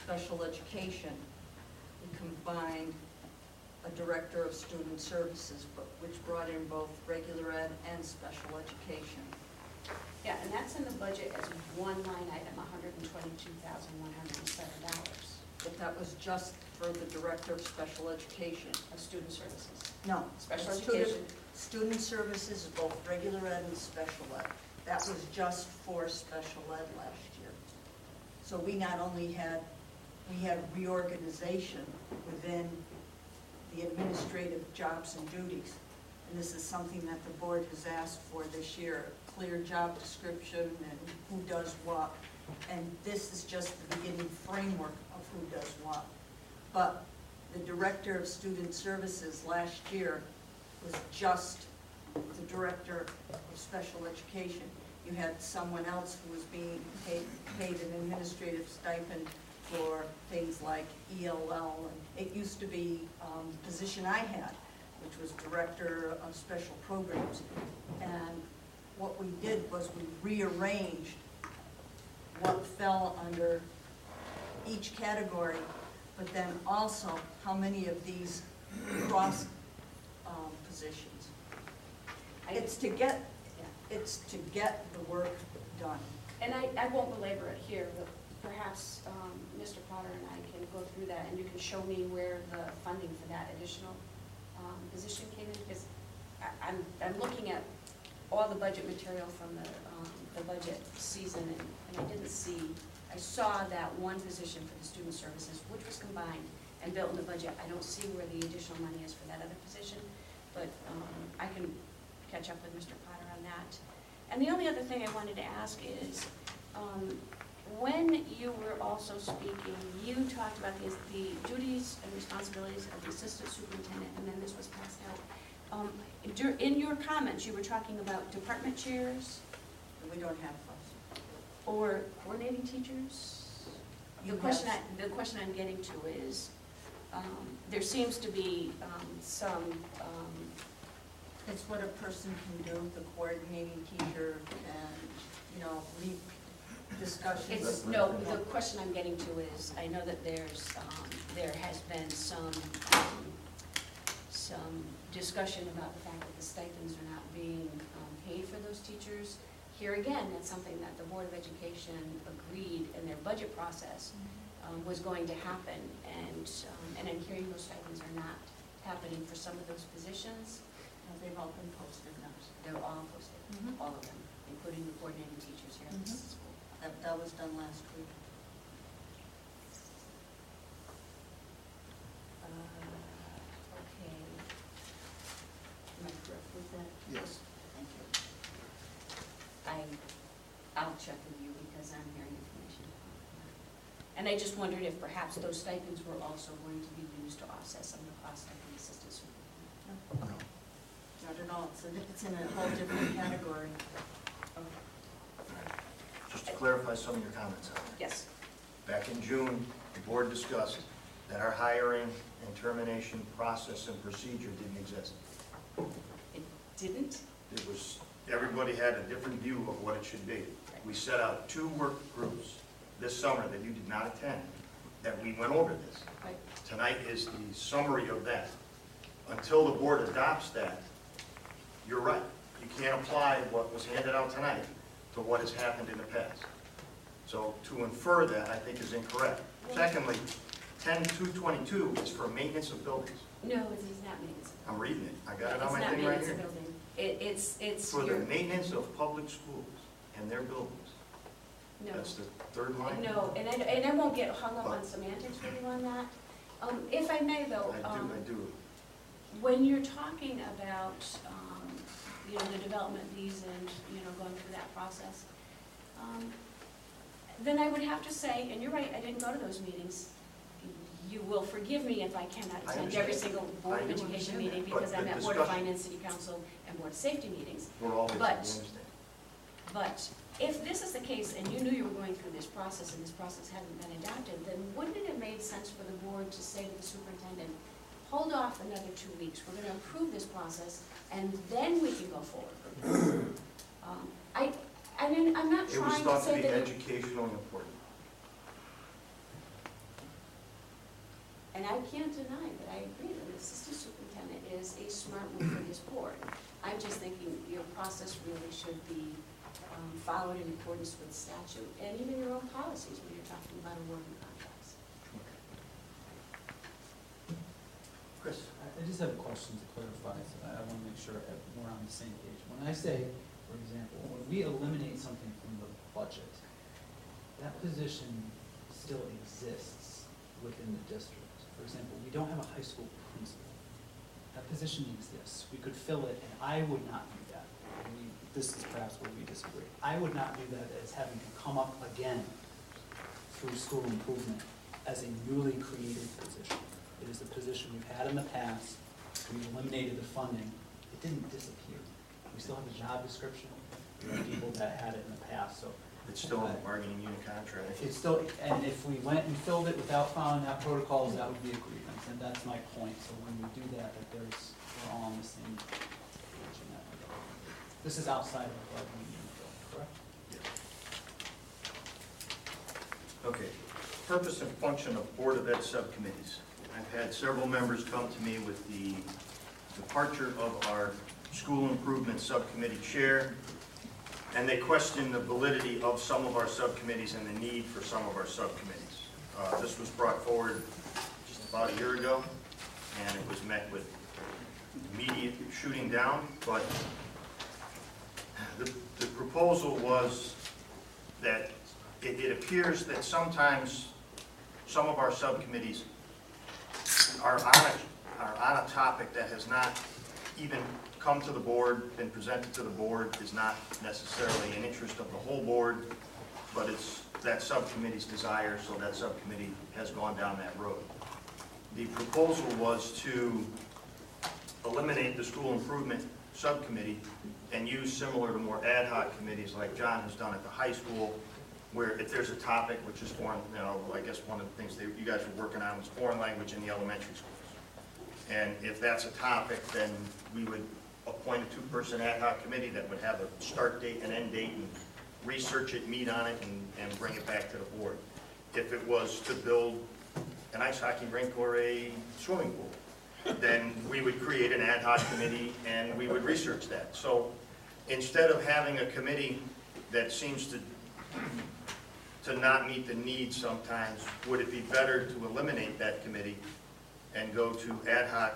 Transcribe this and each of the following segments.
special education, we combined a director of student services, which brought in both regular ed and special education. Yeah, and that's in the budget as one line item, $122,107 But that was just for the director of special education. of student services. No. Special student- education. Student services is both regular ed and special ed. That was just for special ed last year. So we not only had, we had reorganization within the administrative jobs and duties. And this is something that the board has asked for this year, a clear job description and who does what. And this is just the beginning framework of who does what. But the director of student services last year was just the director of special education. You had someone else who was being paid an administrative stipend for things like ELL. And it used to be the position I had, which was director of special programs. And what we did was we rearranged what fell under each category, but then also how many of these cross positions. It's to get the work done. And I won't belabor it here, but perhaps Mr. Potter and I can go through that, and you can show me where the funding for that additional position came in, because I'm looking at all the budget material from the budget season, and I didn't see, I saw that one position for the student services, which was combined and built in the budget. I don't see where the additional money is for that other position, but I can catch up with Mr. Potter on that. And the only other thing I wanted to ask is, when you were also speaking, you talked about the duties and responsibilities of the assistant superintendent, and then this was passed out. In your comments, you were talking about department chairs. We don't have those. Or coordinating teachers. The question I'm getting to is, there seems to be some. It's what a person can do. The coordinating teacher can, lead discussions. The question I'm getting to is, I know that there has been some discussion about the fact that the stipends are not being paid for those teachers. Here again, that's something that the Board of Education agreed in their budget process was going to happen, and I'm hearing those stipends are not happening for some of those positions. They've all been posted now. They're all posted, all of them, including the coordinating teachers here at this school. That was done last week. Okay. Am I correct with that? Yes. Thank you. I'll check with you because I'm hearing information. And I just wondered if perhaps those stipends were also going to be used to offset some of the costs like the assistant superintendent. No. Not at all. It's in a whole different category. Just to clarify some of your comments, Howard. Yes. Back in June, the board discussed that our hiring and termination process and procedure didn't exist. It didn't? It was, everybody had a different view of what it should be. We set out 2 work groups this summer that you did not attend, that we went over this. Right. Tonight is the summary of that. Until the board adopts that, you're right. You can't apply what was handed out tonight to what has happened in the past. So to infer that, I think, is incorrect. Secondly, 10.222 is for maintenance of buildings. No, it's not maintenance. I'm reading it. I got it on my thing right here. It's For the maintenance of public schools and their buildings. No. That's the third line? No, and I won't get hung up on semantics with you on that. If I may, though. I do. When you're talking about, the development of these and, going through that process, then I would have to say, and you're right, I didn't go to those meetings. You will forgive me if I cannot attend every single Board of Education meeting because I'm at Board of Finance, City Council, and Board of Safety meetings. We're all busy, we But- understand. But if this is the case and you knew you were going through this process and this process hadn't been adopted, then wouldn't it have made sense for the board to say to the superintendent, hold off another 2 weeks, we're going to approve this process, and then we can go forward. I'm not It was trying to thought to say be that. educationally important. I can't deny that I agree that an assistant superintendent is a smart move for this board. I'm just thinking your process really should be followed in accordance with statute and even your own policies when you're talking about awarding contracts. Chris? I just have a question to clarify, so I want to make sure we're on the same page. When I say, for example, when we eliminate something from the budget, that position still exists within the district. For example, we don't have a high school principal. That position exists. We could fill it, and I would not do that. This is perhaps where we disagree. I would not do that as having to come up again through school improvement as a newly created position. It is a position we've had in the past. We eliminated the funding. It didn't disappear. We still have a job description. We have people that had it in the past, so. It's still in the bargaining unit contract. It's still, and if we went and filled it without following that protocols, that would be a grievance, and that's my point. So when we do that, we're all on the same page in that regard. This is outside of the bargaining unit, correct? Yeah. Okay. Purpose and function of Board of Ed subcommittees. I've had several members come to me with the departure of our school improvement subcommittee chair, and they question the validity of some of our subcommittees and the need for some of our subcommittees. This was brought forward just about a year ago, and it was met with immediate shooting down, but the proposal was that it appears that sometimes some of our subcommittees are on a topic that has not even come to the board, been presented to the board, is not necessarily an interest of the whole board, but it's that subcommittee's desire, so that subcommittee has gone down that road. The proposal was to eliminate the school improvement subcommittee and use similar to more ad hoc committees like John has done at the high school, where if there's a topic, which is foreign, I guess one of the things that you guys were working on was foreign language in the elementary schools. And if that's a topic, then we would appoint a two-person ad hoc committee that would have a start date and end date and research it, meet on it, and bring it back to the board. If it was to build an ice hockey rink or a swimming pool, then we would create an ad hoc committee and we would research that. So instead of having a committee that seems to not meet the needs sometimes, would it be better to eliminate that committee and go to ad hoc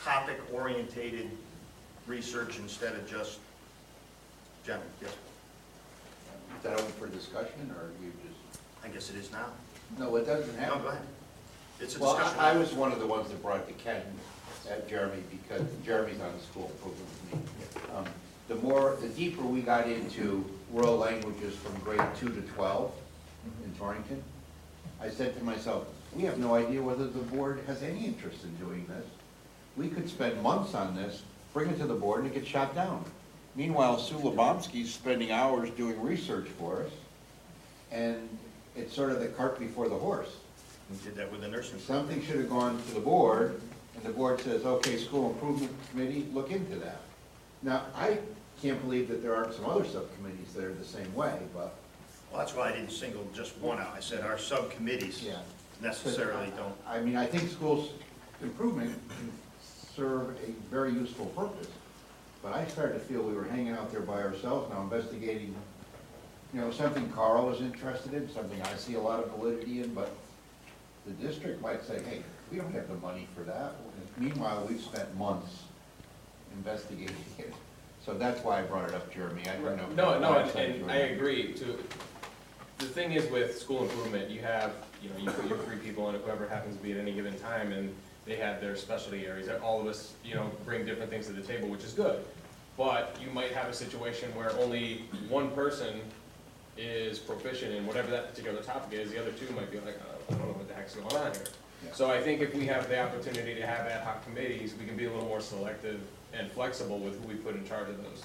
topic-orientated research instead of just general? Yes. Is that open for discussion, or you just? I guess it is now. No, it doesn't have. No, go ahead. It's a Well, discussion. I was one of the ones that brought it to Ken at Jeremy, because Jeremy's on the school improvement with me. The deeper we got into world languages from grade 2 to 12 in Torrington, I said to myself, we have no idea whether the board has any interest in doing this. We could spend months on this, bring it to the board, and it gets shot down. Meanwhile, Sue Lebomski's spending hours doing research for us, and it's sort of the cart before the horse. We did that with the nursing. Something should have gone to the board, and the board says, okay, school improvement committee, look into that. Now, I can't believe that there aren't some other subcommittees that are the same way, but. Well, that's why I didn't single just one out. I said our subcommittees Yeah. necessarily don't. I mean, I think schools improvement can serve a very useful purpose, but I started to feel we were hanging out there by ourselves now, investigating, something Carl is interested in, something I see a lot of validity in, but the district might say, hey, we don't have the money for that. Meanwhile, we've spent months investigating it. So that's why I brought it up, Jeremy. I don't know. No, and I agree too. The thing is with school improvement, you have, you put your 3 people in it, whoever happens to be at any given time, and they have their specialty areas. All of us, bring different things to the table, which is good. But you might have a situation where only one person is proficient in whatever that particular topic is. The other 2 might be like, I don't know what the heck's going on here. Yeah. So I think if we have the opportunity to have ad hoc committees, we can be a little more selective and flexible with who we put in charge of those,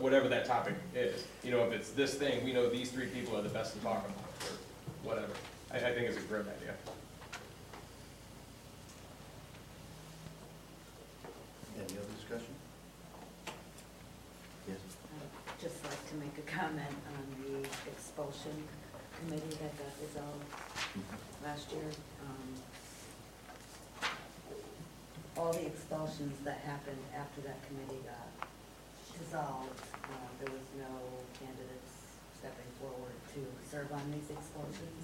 whatever that topic is. If it's this thing, we know these 3 people are the best to talk about it, or whatever. I think it's a great idea. Any other discussion? Yes. I'd just like to make a comment on the expulsion committee that got dissolved last year. all the expulsions that happened after that committee got dissolved, there was no candidates stepping forward to serve on these expulsions,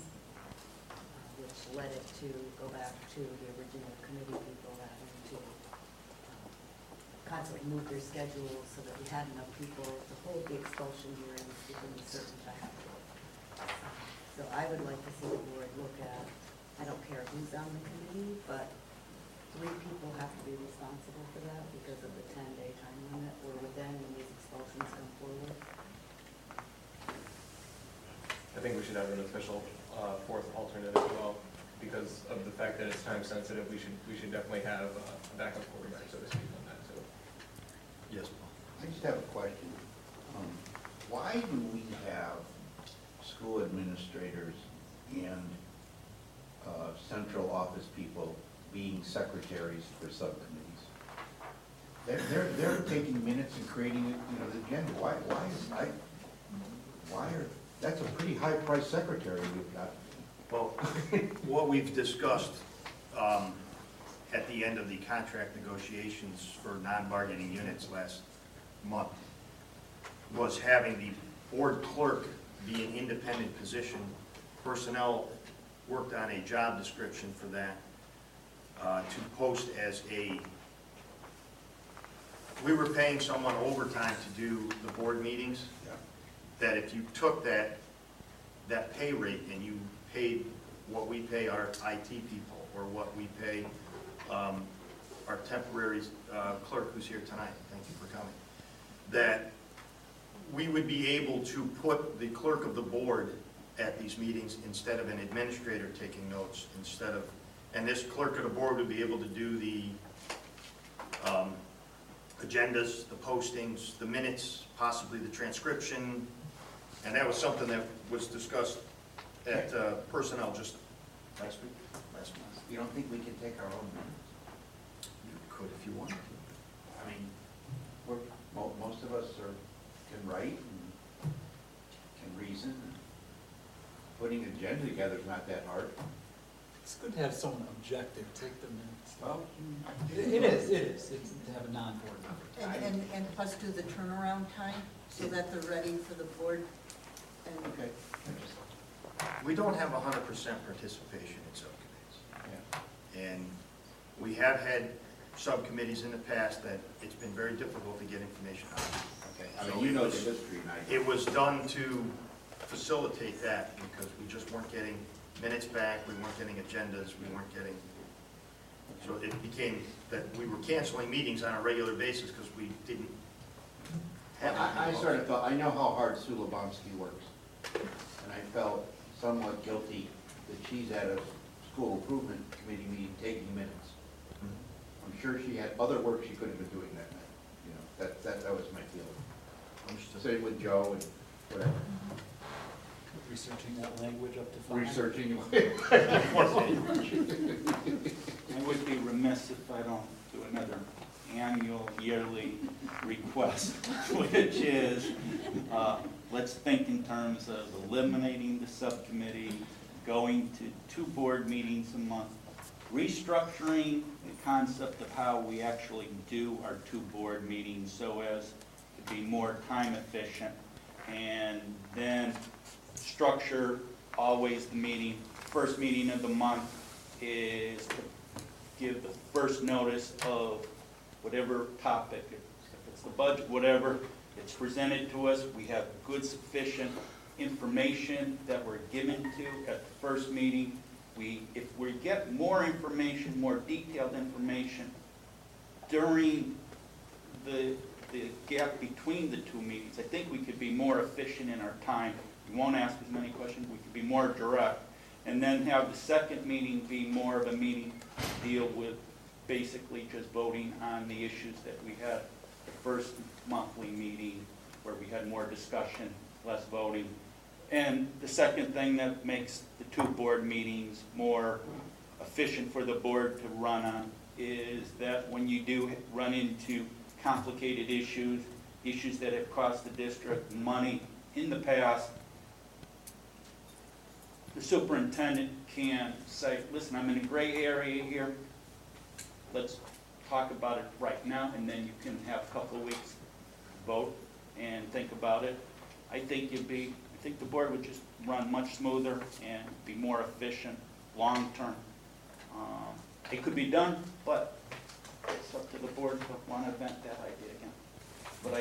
which led it to go back to the original committee people having to constantly move their schedules so that we had enough people to hold the expulsion hearings within a certain time. So I would like to see the board look at, I don't care who's on the committee, but 3 people have to be responsible for that because of the 10-day time limit or within when these expulsions come forward. I think we should have an official fourth alternate as well, because of the fact that it's time sensitive. We should definitely have a backup quarterback, so to speak, on that too. Yes, Paul. I just have a question. Why do we have school administrators and central office people being secretaries for subcommittees? They're taking minutes and creating, the agenda. That's a pretty high-priced secretary we've got. Well, what we've discussed at the end of the contract negotiations for non-bargaining units last month was having the board clerk be an independent position. Personnel worked on a job description for that to post as we were paying someone overtime to do the board meetings. Yeah. That if you took that pay rate and you paid what we pay our IT people or what we pay our temporary clerk who's here tonight, thank you for coming, that we would be able to put the clerk of the board at these meetings instead of an administrator taking notes, and this clerk of the board would be able to do the agendas, the postings, the minutes, possibly the transcription, and that was something that was discussed at personnel just last month. You don't think we can take our own minutes? You could if you wanted to. I mean, most of us can write and can reason. Putting an agenda together is not that hard. It's good to have someone objective take the minutes. Well, It is it's to have a non-board member. And plus do the turnaround time so that they're ready for the board. And okay. We don't have 100% participation in subcommittees. Yeah. And we have had subcommittees in the past that it's been very difficult to get information out of. Okay. I mean, you know the history, and I. It was done to facilitate that because we just weren't getting minutes back, we weren't getting agendas, we weren't getting, so it became that we were canceling meetings on a regular basis because we didn't have. I sort of thought, I know how hard Sue Lebomsky works, and I felt somewhat guilty that she's at a school improvement committee meeting taking minutes. I'm sure she had other work she could have been doing that night, that was my feeling. Same with Joe and whatever. Researching that language up to 5. Researching. I would be remiss if I don't do another annual, yearly request, which is, let's think in terms of eliminating the subcommittee, going to 2 board meetings a month, restructuring the concept of how we actually do our 2 board meetings so as to be more time efficient, and then structure always the meeting. First meeting of the month is to give the first notice of whatever topic, if it's the budget, whatever, it's presented to us. We have good, sufficient information that we're given to at the first meeting. If we get more information, more detailed information during the gap between the 2 meetings, I think we could be more efficient in our time. We won't ask as many questions, we could be more direct. And then have the second meeting be more of a meeting to deal with basically just voting on the issues that we had the first monthly meeting where we had more discussion, less voting. And the second thing that makes the 2 board meetings more efficient for the board to run on is that when you do run into complicated issues that have cost the district money in the past, the superintendent can say, listen, I'm in a gray area here, let's talk about it right now, and then you can have a couple of weeks vote and think about it. I think the board would just run much smoother and be more efficient long-term. It could be done, but it's up to the board to want to vent that idea again. But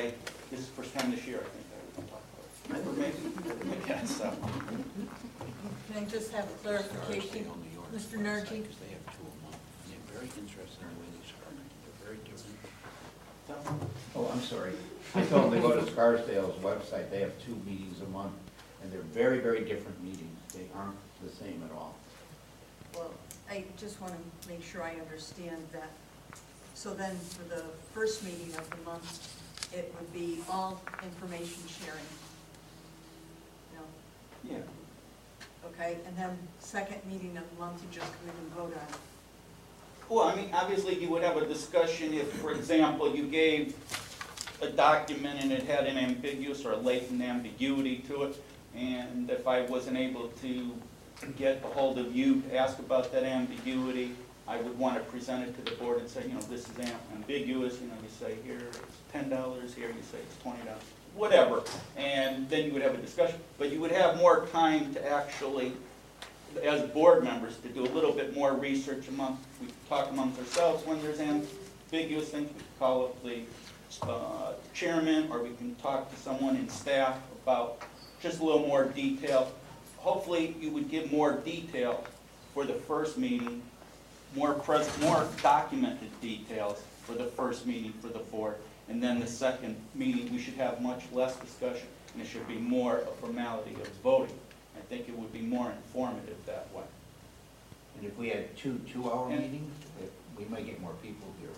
this is the first time this year, I think, I would talk about it. Or maybe, I guess, so. Can I just have clarification? Mr. Nargi? Because they have two a month. They're very interested in the way these are. They're very different. Oh, I'm sorry. I told them to go to Scarsdale's website. They have 2 meetings a month, and they're very, very different meetings. They aren't the same at all. Well, I just want to make sure I understand that. So then for the first meeting of the month, it would be all information sharing? No? Yeah. Okay, and then second meeting of the month, you just come in and vote on it? Well, I mean, obviously, you would have a discussion if, for example, you gave a document and it had an ambiguous or a latent ambiguity to it, and if I wasn't able to get a hold of you to ask about that ambiguity, I would want to present it to the board and say, this is ambiguous, you say here it's $10, here you say it's $20, whatever, and then you would have a discussion. But you would have more time to actually, as board members, to do a little bit more research we talk amongst ourselves when there's ambiguous things. We can call up the chairman, or we can talk to someone in staff about just a little more detail. Hopefully, you would give more detail for the first meeting, more documented details for the first meeting for the board, and then the second meeting, we should have much less discussion, and it should be more a formality of voting. I think it would be more informative that way. And if we had 2 2-hour meetings, we might get more people here.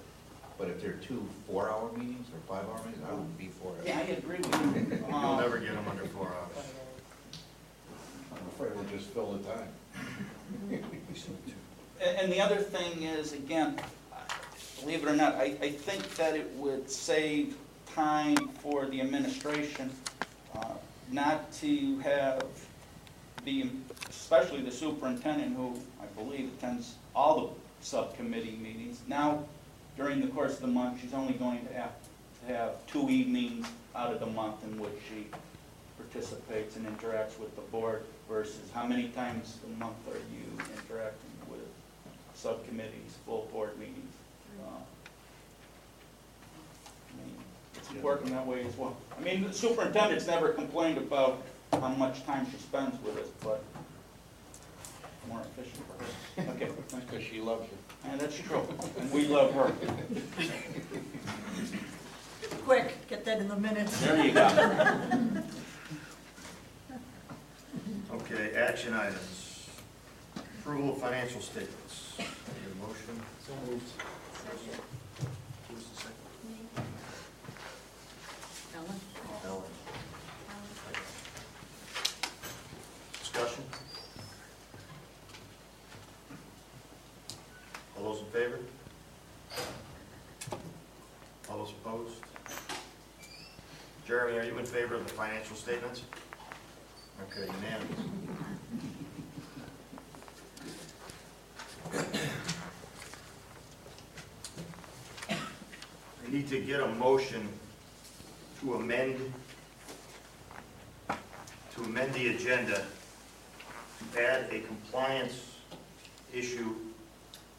But if they're 2 4-hour meetings or 5-hour meetings, I wouldn't be for it. Yeah, I agree with you. You'll never get them under 4 hours. I'm afraid we'll just fill the time. And the other thing is, again, believe it or not, I think that it would save time for the administration not to have especially the superintendent, who I believe attends all the subcommittee meetings. Now, during the course of the month, she's only going to have 2 evenings out of the month in which she participates and interacts with the board, versus how many times a month are you interacting with subcommittees, full board meetings? I mean, it's important that way as well. I mean, the superintendent's never complained about how much time she spends with us, but more efficient for her. Okay. Because she loves you. And that's true, and we love her. Quick, get that in the minutes. There you go. Okay, action items. Approval of financial statements. Need a motion? So moved. Who's the second? Ellen? Ellen. Discussion? All those in favor? All those opposed? Jeremy, are you in favor of the financial statements? Okay, unanimous. I need to get a motion to amend the agenda to add a compliance issue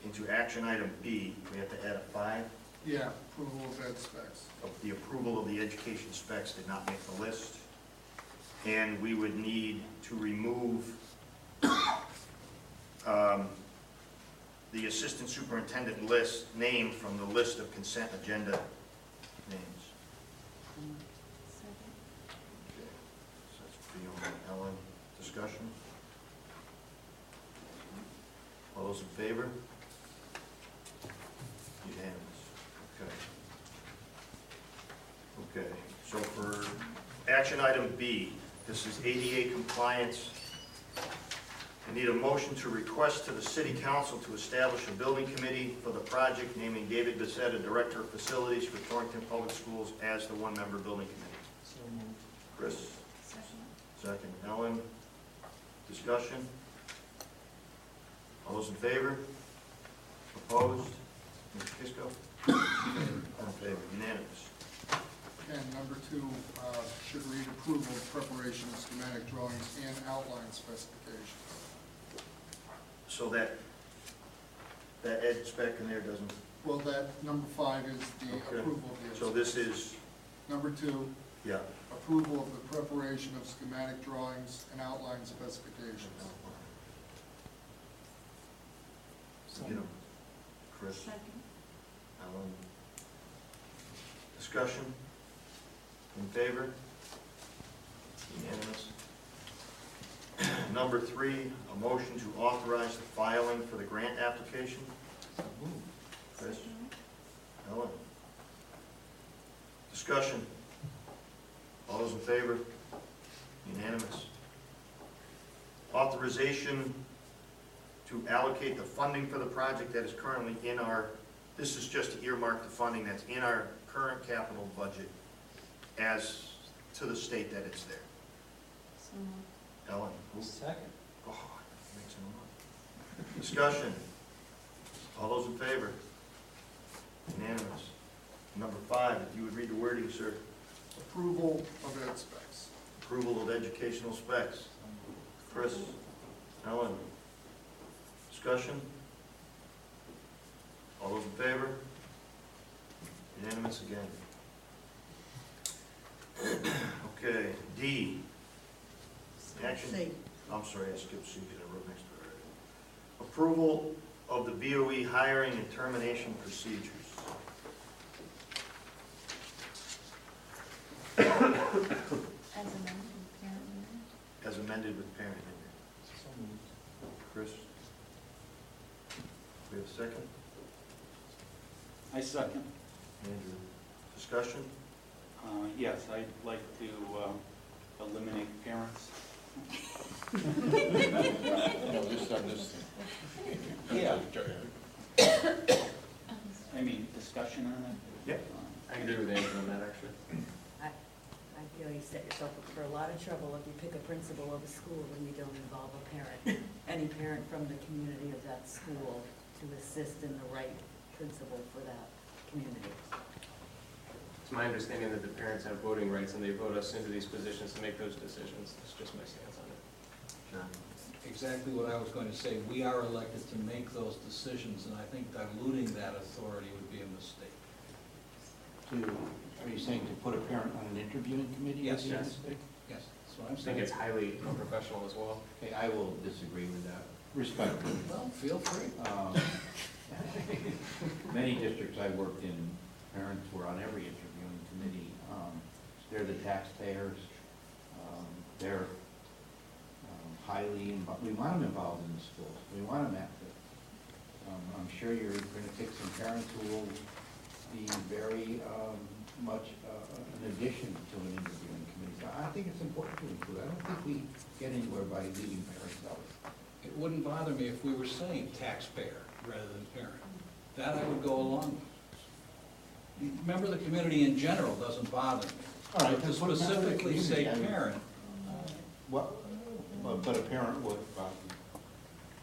into action item B. We have to add a 5. Yeah, approval of ed specs. The approval of the education specs did not make the list. And we would need to remove the assistant superintendent name from the list of consent agenda names. Okay, so that's Fiona and Ellen. Discussion? All those in favor? Unanimous. Okay. Okay, so for action item B, this is ADA compliance. I need a motion to request to the City Council to establish a building committee for the project, naming David Bissetta, Director of Facilities for Torrington Public Schools, as the 1-member building committee. So moved. Chris? Second. Ellen? Discussion? All those in favor? Opposed? Mr. Kisco? All in favor? Unanimous. And number 2 should read approval of preparation of schematic drawings and outline specifications. So that ed spec in there doesn't, Well, that number 5 is the Okay. approval of the. so this is, Number 2, yeah. approval of the preparation of schematic drawings and outline specifications. You know, Chris, Second. Alan. Discussion? In favor? Unanimous. Number 3, a motion to authorize the filing for the grant application. Chris? Ellen? Discussion? All those in favor? Unanimous. Authorization to allocate the funding for the project that is currently in our, this is just to earmark the funding that's in our current capital budget as to the state that it's there. Ellen? Who? Second. Oh, makes no noise. Discussion. All those in favor? Unanimous. Number 5, if you would read the wording, sir. Approval of ed specs. Approval of educational specs. Chris? Ellen? Discussion? All those in favor? Unanimous again. Okay, D. Action. C. I'm sorry, I skipped C because I wrote next to it. Approval of the BOE hiring and termination procedures. As amended, apparently. As amended with parent in there. Chris? We have a second? I second. Andrew? Discussion? Yes, I'd like to eliminate parents. No, this on this thing. Yeah. I mean, discussion on it? Yeah. I agree with Andrew on that, actually. I feel you set yourself up for a lot of trouble if you pick a principal of a school and you don't involve a parent, any parent from the community of that school to assist in the right principal for that community. It's my understanding that the parents have voting rights and they vote us into these positions to make those decisions. That's just my stance on it. John? Exactly what I was going to say. We are elected to make those decisions, and I think diluting that authority would be a mistake. Are you saying to put a parent on an interviewing committee? Yes. Yes. Yes, that's what I'm I think saying. it's highly unprofessional as well. Okay, I will disagree with that, respectfully. Well, feel free. Many districts I worked in, parents were on every interviewing committee. They're the taxpayers. They're highly, we want them involved in the schools. We want them active. I'm sure you're going to pick some parents who will be very much an addition to an interviewing committee. So I think it's important to include. I don't think we get anywhere by leaving parents out. It wouldn't bother me if we were saying taxpayer rather than parent. That I would go along with. Member of the community in general doesn't bother me. All right, But to then put member of the specifically say community, I mean- parent, Well, but a parent would,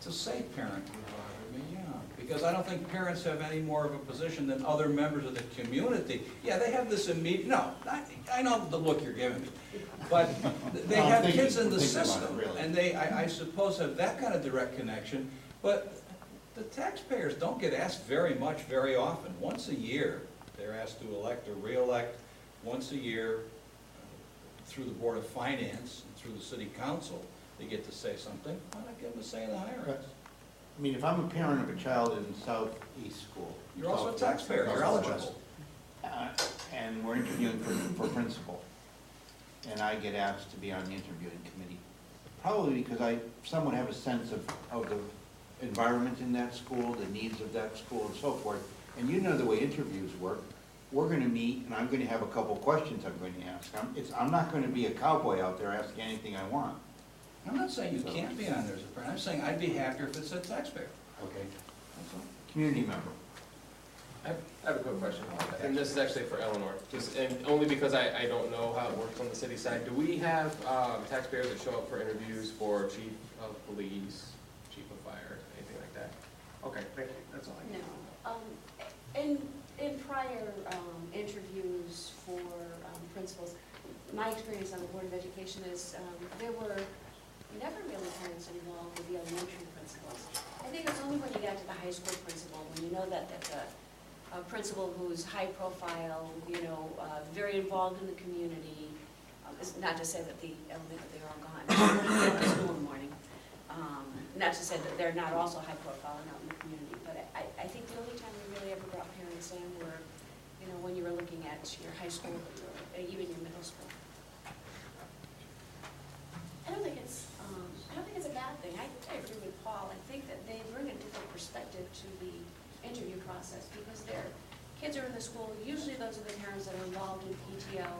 to say parent would bother me, yeah. Because I don't think parents have any more of a position than other members of the community. Yeah, they have this immediate, no, I know the look you're giving me. But they No, I'm have thinking- kids in the thinking about it, system, really. and they, I suppose, have that kind of direct connection. But the taxpayers don't get asked very much, very often. Once a year, they're asked to elect or re-elect once a year through the Board of Finance, and through the City Council. They get to say something. Why not give them a say in the hiring? I mean, if I'm a parent of a child in southeast school. You're also a southwest, taxpayer, you're southwest, eligible. And we're interviewing for principal, and I get asked to be on the interviewing committee. Probably because I somewhat have a sense of the environment in that school, the needs of that school and so forth. And you know the way interviews work. We're gonna meet, and I'm gonna have a couple questions I'm going to ask. I'm not gonna be a cowboy out there asking anything I want. I'm not saying you can't be on there as a parent. I'm saying I'd be happier if it said taxpayer. Okay. That's all. Community member. I have a quick question, and this is actually for Eleanor, just, and only because I don't know how it works on the city side. Do we have taxpayers that show up for interviews for chief of police, chief of fire, anything like that? Okay, thank you, that's all I need. No. In experience on the Board of Education is, there were never really parents involved with the elementary principals. I think it's only when you got to the high school principal, when you know that that's a principal who's high profile, very involved in the community. It's not to say that they're all gone, they're at school in the morning. Not to say that they're not also high profile and out in the community, but I think the only time we really ever brought parents in were, when you were looking at your high school or even your middle school. I don't think it's a bad thing. I agree with Paul. I think that they bring a different perspective to the interview process because their kids are in the school. Usually those are the parents that are involved in PTO.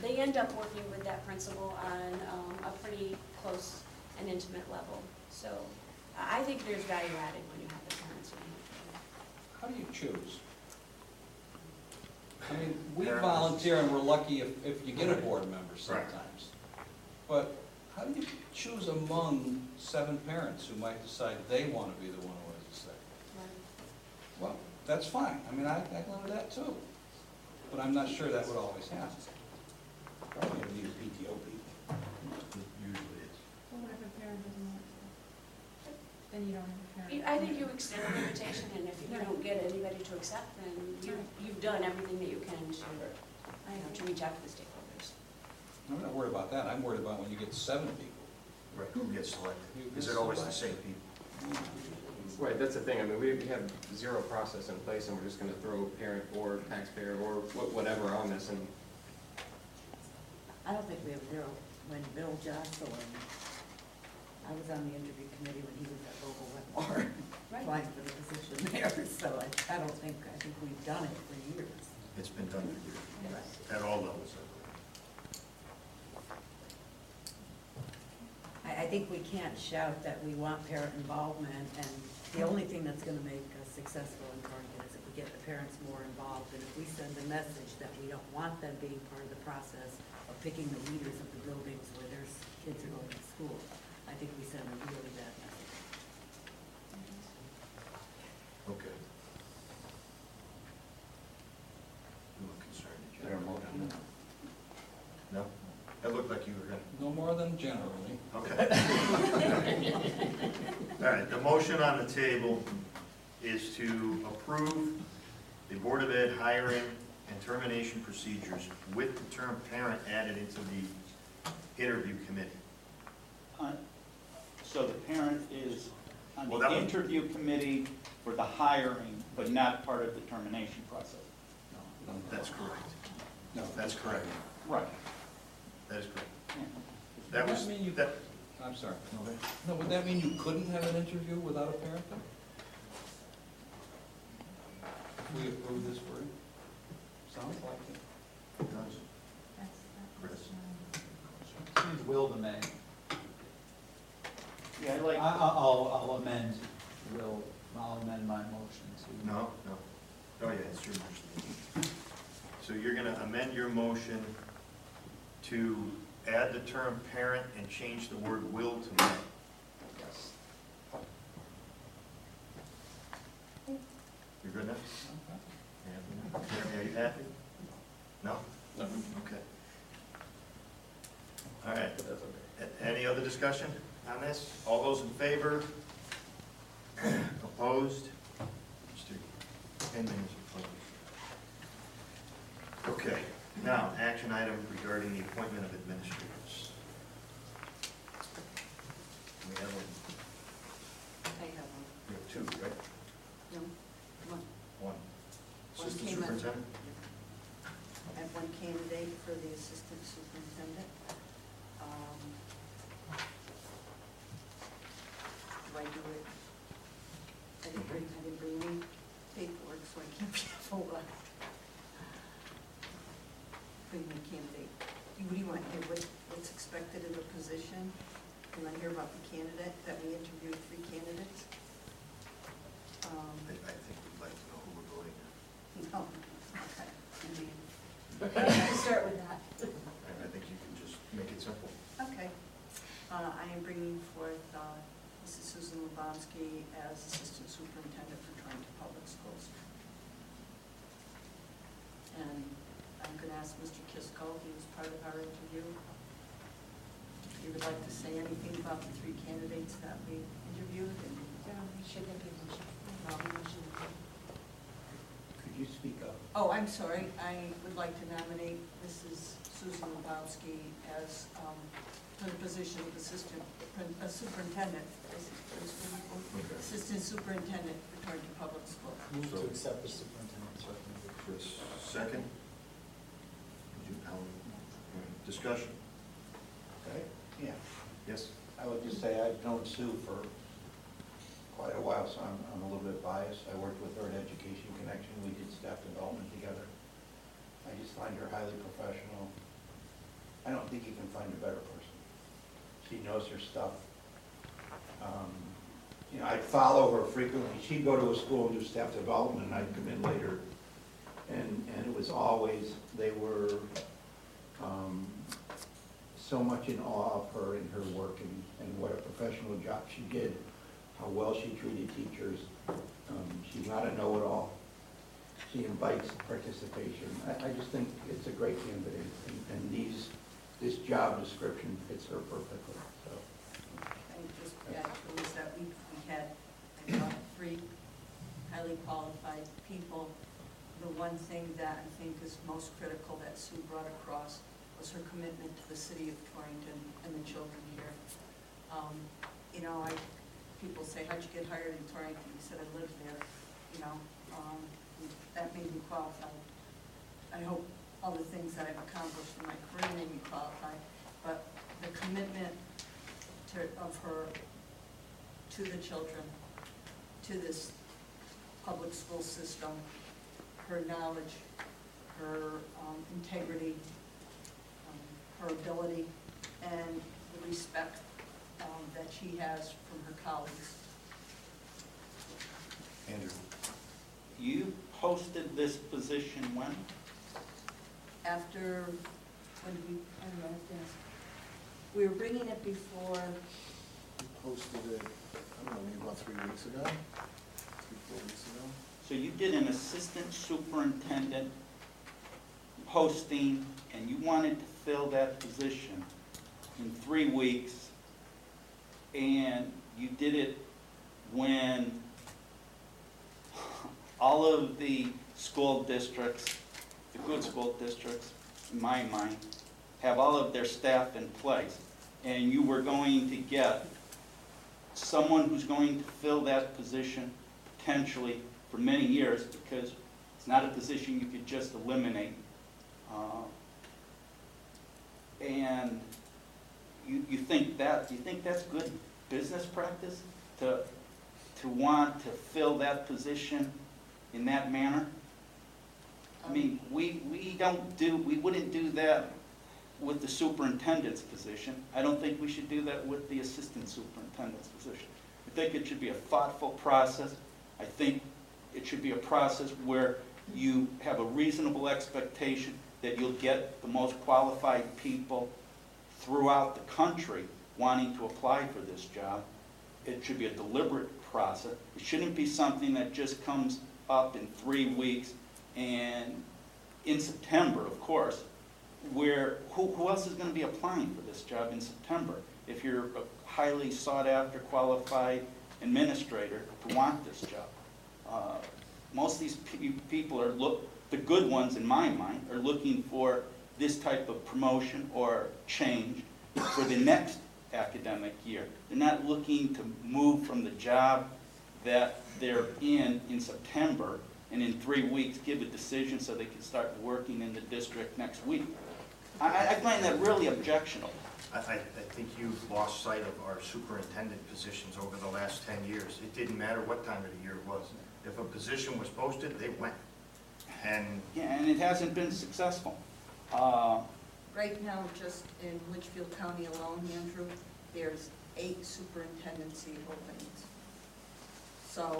They end up working with that principal on a pretty close and intimate level. So I think there's value added when you have the parents in. How do you choose? I mean, we volunteer and we're lucky if you get a board member sometimes. But how do you choose among 7 parents who might decide they want to be the one who has to say? Right. Well, that's fine. I mean, I can live with that too. But I'm not sure that would always happen. Probably need PTO people. Usually it's. Well, what if a parent doesn't want to? Then you don't have a parent. I think you extend an invitation, and if you don't get anybody to accept, then you've done everything that you can to reach out to the stakeholders. I'm not worried about that. I'm worried about when you get 7 people. Right, who gets selected? Is it always the same people? Right, that's the thing. I mean, we have zero process in place, and we're just gonna throw parent or taxpayer or whatever on this, and I don't think we have zero. When Bill Jocelyn, I was on the interview committee when he was at Local Wetmore, applying for the position there, so I think we've done it for years. It's been done for years, Yes. at all levels. I think we can't shout that we want parent involvement, and the only thing that's gonna make us successful in Target is if we get the parents more involved, and if we send a message that we don't want them being part of the process of picking the leaders of the buildings where their kids are going to school. I think we send a really bad message. Okay. You look concerned. Is there a motion? No? It looked like you were gonna. No more than generally. Okay. All right, the motion on the table is to approve the Board of Ed hiring and termination procedures with the term parent added into the interview committee. So the parent is on Well, the that would- interview committee for the hiring, but not part of the termination process. That's correct. No, That's correct. Right. That is correct. Yeah. That Would was, that mean you- that, I'm sorry. No, would that mean you couldn't have an interview without a parent then? If we approve this for you? Sounds like it. does. Chris? Change will to may. Yeah, I like. I'll amend I'll amend my motion to. No. Oh, yeah, it's your motion. So you're gonna amend your motion to add the term parent and change the word will to may. Yes. You're good now? Okay. Are you happy? No? no, Okay. All right. but that's okay. Any other discussion on this? All those in favor? Opposed? Just 10 minutes opposed. Okay, now, action item regarding the appointment of administrators. We have I have 2, right? no, one. One. One Assistant came in. superintendent? I have one candidate for the assistant superintendent. Do I do it? I didn't bring any paperwork, so I can't be full of. Bring my candidate. What do you want to hear, what's expected in the position? You want to hear about the candidate, that we interviewed 3 candidates? I think we'd like to know who we're voting No, okay. Let's start with that. on. I think you can just make it simple. Okay. I am bringing forth Mrs. Susan Lebonsky as Assistant Superintendent for Torrington Public Schools. And I'm going to ask Mr. Kisco, he was part of our interview. If you would like to say anything about the three candidates that we interviewed, and Should there be a motion? Could you speak up? oh, I'm sorry, I would like to nominate Mrs. Susan Lebowski as, for the position of superintendent, assistant superintendent, return to public school. Move to accept the superintendent's recommendation. Chris, second. Would you, Helen? Discussion? Okay, yeah. Yes? I would just say I've known Sue for quite a while, so I'm a little bit biased. I worked with her at Education Connection. We did staff development together. I just find her highly professional. I don't think you can find a better person. She knows her stuff. You know, I'd follow her frequently. She'd go to a school and do staff development, and I'd come in later. And it was always, they were so much in awe of her and her work and what a professional job she did, how well she treated teachers. She's not a know-it-all. She invites participation. I just think it's a great candidate, and this job description fits her perfectly, so. And just add to is that we had, I thought, three highly qualified people. The one thing that I think is most critical that Sue brought across was her commitment to the city of Torrington and the children here. You know, people say, how'd you get hired in Torrington? He said, I lived there, you know. That made me qualified. I hope all the things that I've accomplished in my career made me qualified, but the commitment of her to the children, to this public school system, her knowledge, her integrity, her ability, and the respect that she has from her colleagues. Andrew? You posted this position when? After, when did we, I don't know, we were bringing it before, We posted it, I don't know, maybe about 3 weeks ago, 3-4 weeks ago. So you did an assistant superintendent posting, and you wanted to fill that position in 3 weeks, and you did it when all of the school districts, the good school districts, in my mind, have all of their staff in place, and you were going to get someone who's going to fill that position potentially for many years, because it's not a position you could just eliminate. And you think that's good business practice, to want to fill that position in that manner? I mean, we wouldn't do that with the superintendent's position. I don't think we should do that with the assistant superintendent's position. I think it should be a thoughtful process. I think it should be a process where you have a reasonable expectation that you'll get the most qualified people throughout the country wanting to apply for this job. It should be a deliberate process. It shouldn't be something that just comes up in 3 weeks and in September, of course, where who else is going to be applying for this job in September if you're a highly sought-after, qualified administrator to want this job? Most of these people are the good ones in my mind, are looking for this type of promotion or change for the next academic year. They're not looking to move from the job that they're in September and in 3 weeks give a decision so they can start working in the district next week. I find that really objectionable. I think you've lost sight of our superintendent positions over the last 10 years. It didn't matter what time of the year it was. If a position was posted, they went. And yeah, and it hasn't been successful. right now, just in Litchfield County alone, Andrew, there's 8 superintendency openings. So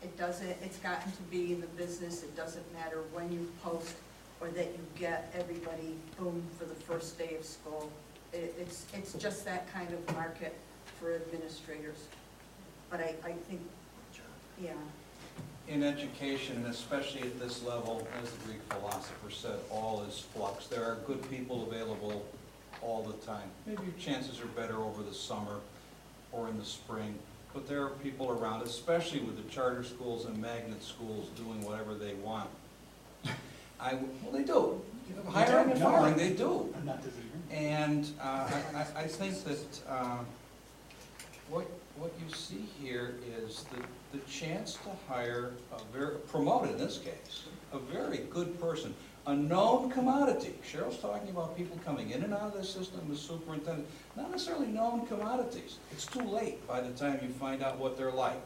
it's gotten to be in the business, it doesn't matter when you post or that you get everybody, boom, for the first day of school. It's just that kind of market for administrators. But I think, yeah, in education, and especially at this level, as the Greek philosopher said, all is flux. There are good people available all the time. Maybe your chances are better over the summer or in the spring, but there are people around, especially with the charter schools and magnet schools doing whatever they want. Well, they do. Hiring and firing, they do. I'm not disagreeing. And I think that what you see here is the chance to hire promote in this case, a very good person, a known commodity. Cheryl's talking about people coming in and out of the system as superintendent, not necessarily known commodities. It's too late by the time you find out what they're like.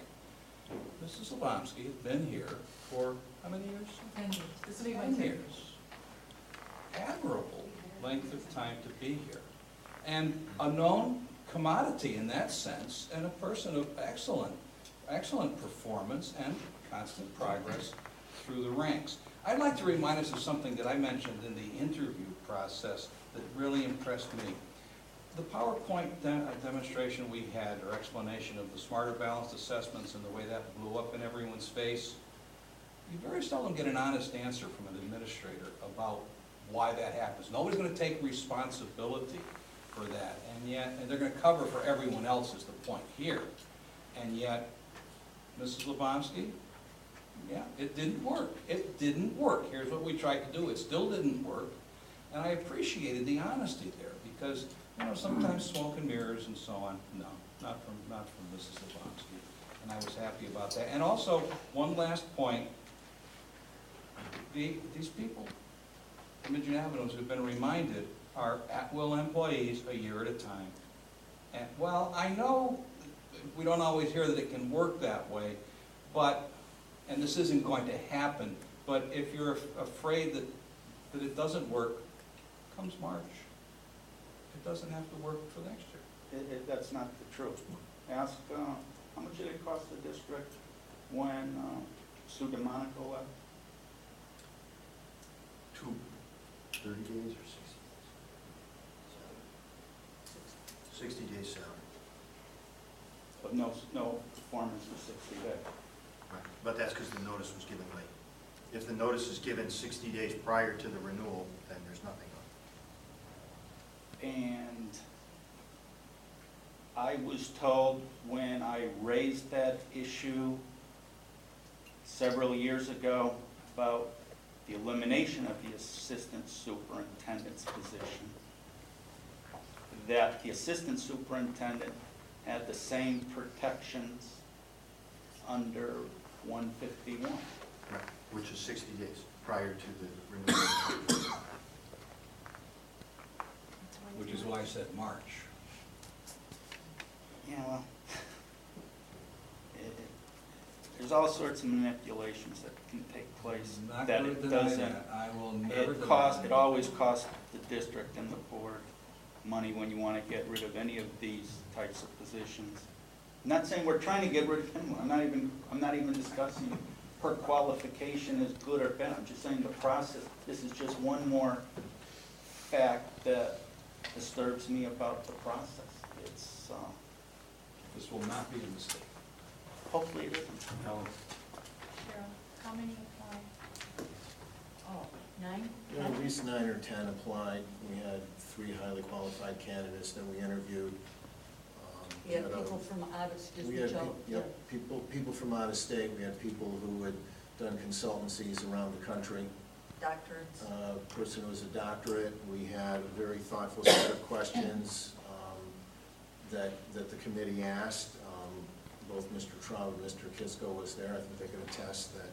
Mrs. Lubomsky has been here for how many years? 10 years. This will be my 10 10th. years. Admirable length of time to be here. And a known commodity in that sense, and a person of excellent performance and constant progress through the ranks. I'd like to remind us of something that I mentioned in the interview process that really impressed me. The PowerPoint demonstration we had, or explanation of the smarter balanced assessments and the way that blew up in everyone's face, you very seldom get an honest answer from an administrator about why that happens. Nobody's going to take responsibility for that, and they're going to cover for everyone else is the point here. And yet, Mrs. Lubomsky, yeah, it didn't work. It didn't work. Here's what we tried to do. It still didn't work. And I appreciated the honesty there because, you know, sometimes smoke and mirrors and so on. No, not from Mrs. Lubomsky. And I was happy about that. And also, one last point. These people, Imogen Avenues, have been reminded are at-will employees a year at a time. And, well, I know we don't always hear that it can work that way, but, and this isn't going to happen, but if you're afraid that it doesn't work, comes March. It doesn't have to work for next year. That's not the truth. Ask, how much did it cost the district when Sue DeMonico left? 30 days or 60 days? 60 days salary. But no performance for 60 days. Right. But that's because the notice was given late. If the notice is given 60 days prior to the renewal, then there's nothing on it. And I was told when I raised that issue several years ago about the elimination of the assistant superintendent's position, that the assistant superintendent had the same protections under 151. Right. Which is 60 days prior to the renewal. Which is why I said March. Yeah, well, there's all sorts of manipulations that can take place. I'm not that going to it deny doesn't. that. I will never It deny that. always costs the district and the board money when you want to get rid of any of these types of positions. I'm not saying we're trying to get rid of anyone. I'm not even discussing her qualification is good or bad. I'm just saying the process. This is just one more fact that disturbs me about the process. It's This will not be a mistake. hopefully it isn't. No. Cheryl, how many applied? Oh, 9? Yeah, at least 9 or 10 applied. We had 3 highly qualified candidates that we interviewed. We had people from out of state. We had, people from out of state. We had people who had done consultancies around the country. Doctorates. Person who was a doctorate. We had a very thoughtful set of questions that the committee asked. Both Mr. Traub and Mr. Kisko was there. I think they could attest that,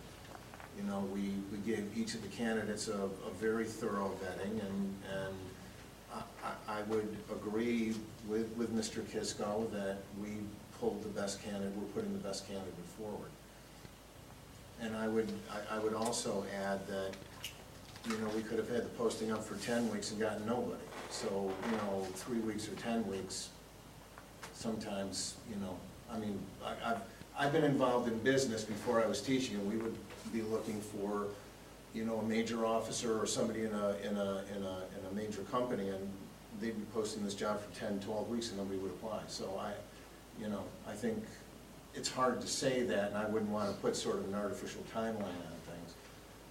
you know, we gave each of the candidates a very thorough vetting, and I would agree with Mr. Kisko that we pulled the best candidate, we're putting the best candidate forward. And I would also add that, you know, we could have had the posting up for 10 weeks and gotten nobody. So, you know, 3 weeks or 10 weeks, sometimes, you know, I mean, I've been involved in business before I was teaching, and we would be looking for, you know, a major officer or somebody in a major company, and they'd be posting this job for 10, 12 weeks and nobody would apply. So I think it's hard to say that, and I wouldn't want to put sort of an artificial timeline on things.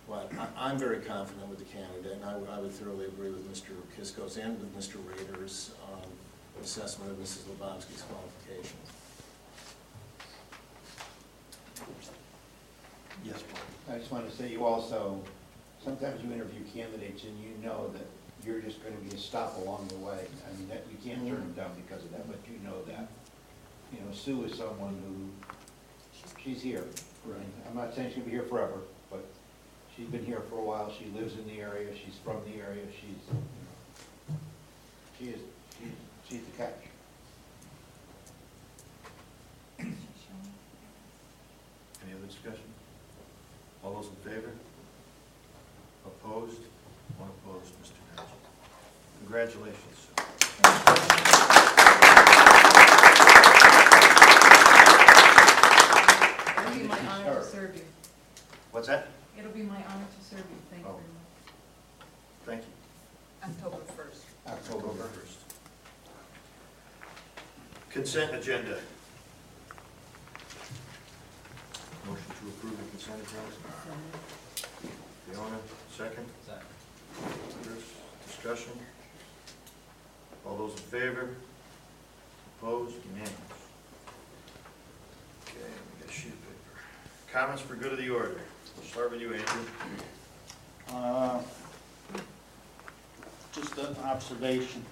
But I'm very confident with the candidate, and I would thoroughly agree with Mr. Kisko's and with Mr. Rader's assessment of Mrs. Lebowski's qualifications. Yes, Paul. I just want to say, you also, sometimes you interview candidates and you know that you're just going to be a stop along the way. I mean, that, you can't turn them down because of that, but you know that. You know, Sue is someone who, she's here. Right. I'm not saying she'll be here forever, but she's been here for a while, she lives in the area, she's from the area, she's the catch. Any other discussion? All those in favor? Opposed? One opposed, Mr. Nigel. Congratulations. It'll be my honor to serve you. What's that? It'll be my honor to serve you. Thank you Oh. very much. Thank you. October 1st. October 1st. Consent agenda. Motion to approve the consent agenda. Fiona, second. Chris, discussion. All those in favor? Opposed? Unanimous. Okay, we got a sheet of paper. Comments for good of the order. We'll start with you, Andrew. Just an observation.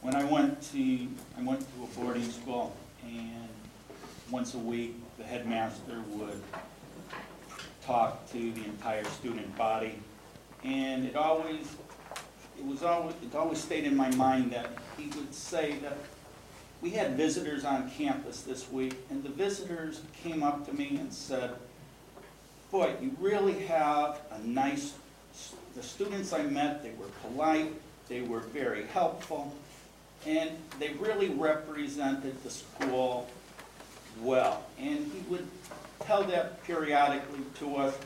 When I went to a boarding school, and once a week, the headmaster would talk to the entire student body, and it always stayed in my mind that he would say that we had visitors on campus this week, and the visitors came up to me and said, boy, you really have a nice, the students I met, they were polite, they were very helpful, and they really represented the school well. And he would tell that periodically to us.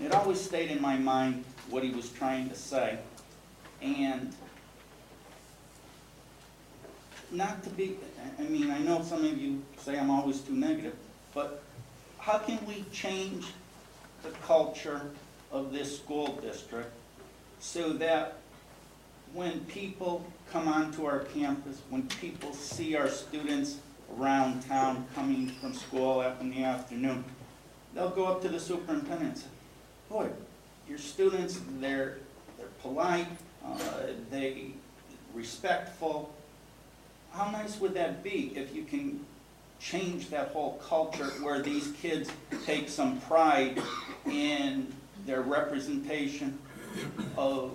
It always stayed in my mind what he was trying to say. And not to be, I mean, I know some of you say I'm always too negative, but how can we change the culture of this school district so that when people come onto our campus, when people see our students around town coming from school up in the afternoon, they'll go up to the superintendent and say, boy, your students, they're polite, they respectful. How nice would that be if you can change that whole culture where these kids take some pride in their representation of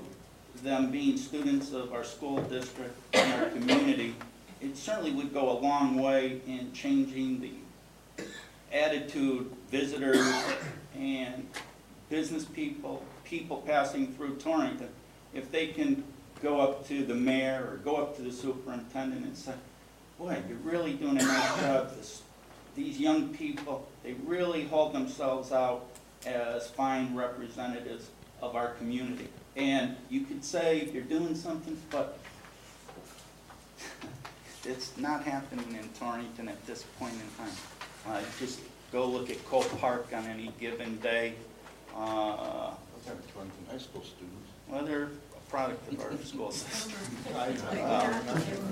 them being students of our school district and our community? It certainly would go a long way in changing the attitude visitors and business people, people passing through Torrington, if they can go up to the mayor or go up to the superintendent and say, boy, you're really doing a nice job. These young people, they really hold themselves out as fine representatives of our community. And you could say you're doing something, but it's not happening in Torrington at this point in time. Just go look at Cole Park on any given day. Those are Torrington High School students. Well, they're a product of our school system. But